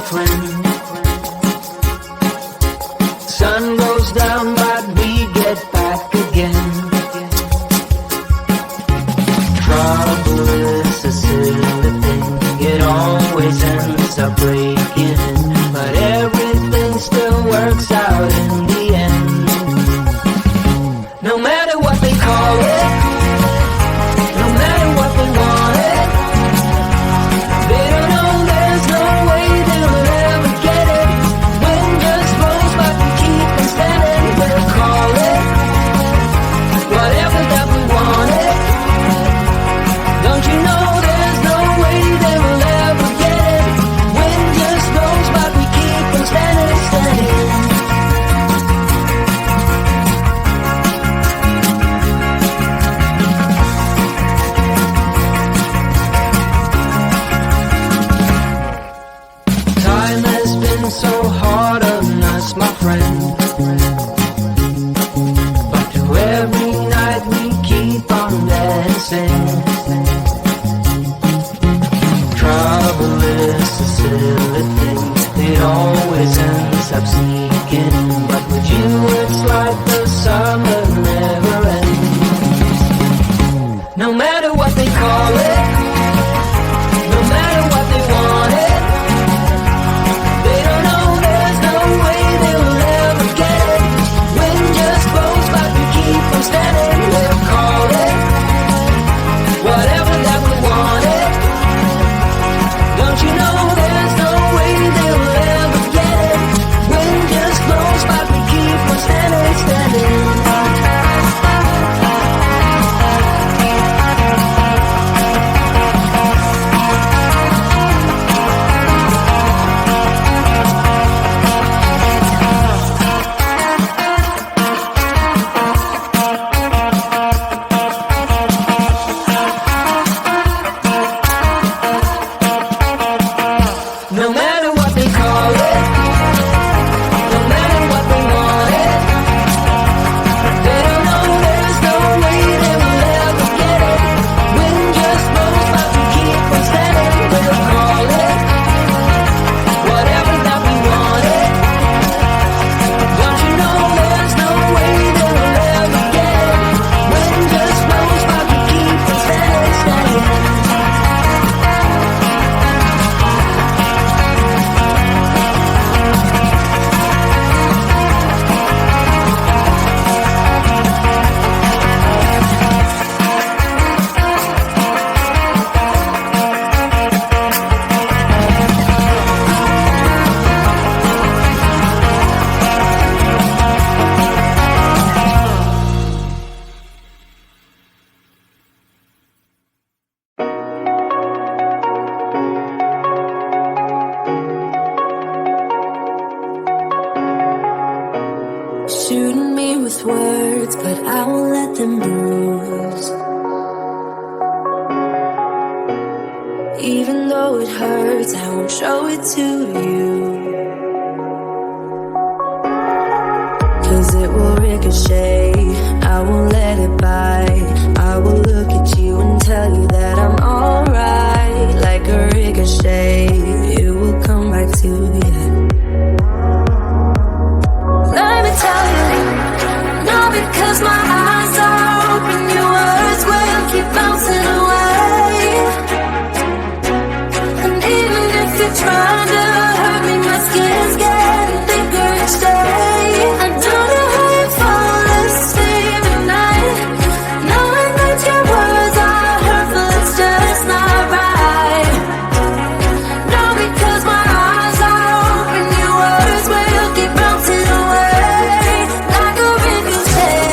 friend. Sun goes down but we get back again. Trouble is a silly thing, it always ends up breaking, but everything still works out in the end. No matter what they call it, no matter what they want it, they don't know there's no way they'll ever get it. Wind just blows but we keep on standing. We'll call it whatever that we want it. Don't you know there's no way they will ever get it. Wind just blows but we keep on standing, standing. Time has been so hard on us, my friend, but through every night we keep on dancing. Trouble is a silly thing, it always ends up sneaking, but with you it's like the summer never ends. No matter what they call it, no matter what they want it, they don't know there's no way they will ever get it. Wind just blows but we keep on standing. We'll call it whatever that we want it. Don't you know there's no way they will ever get it. Wind just blows but we keep on standing, standing. No matter what they call it, no matter what they want it, they don't know there's no way they will ever get it. Wind just blows but we keep on standing. We'll call it whatever that we want it. Don't you know there's no way they will ever get it. Wind just blows but we keep on standing, standing. Shooting me with words, but I won't let them bruise. Even though it hurts, I won't show it to you. 'Cause it will ricochet, I won't let it bite. I will look at you and tell you that I'm alright. Like a ricochet, it will come back to you. Let me tell you, not because my eyes are open, your words will keep bouncing away. And even if you're trying to hurt me, my skin's getting thicker each day. I don't know how you fall asleep at night, knowing that your words are hurtful, it's just not right. No, because my eyes are open, your words will keep bouncing away. Like a ricochet.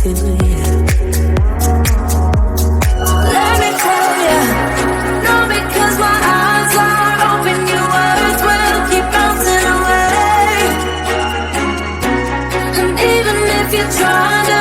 to you. Let me tell you, no, because my eyes are open, your words will keep bouncing away. And even if you're trying to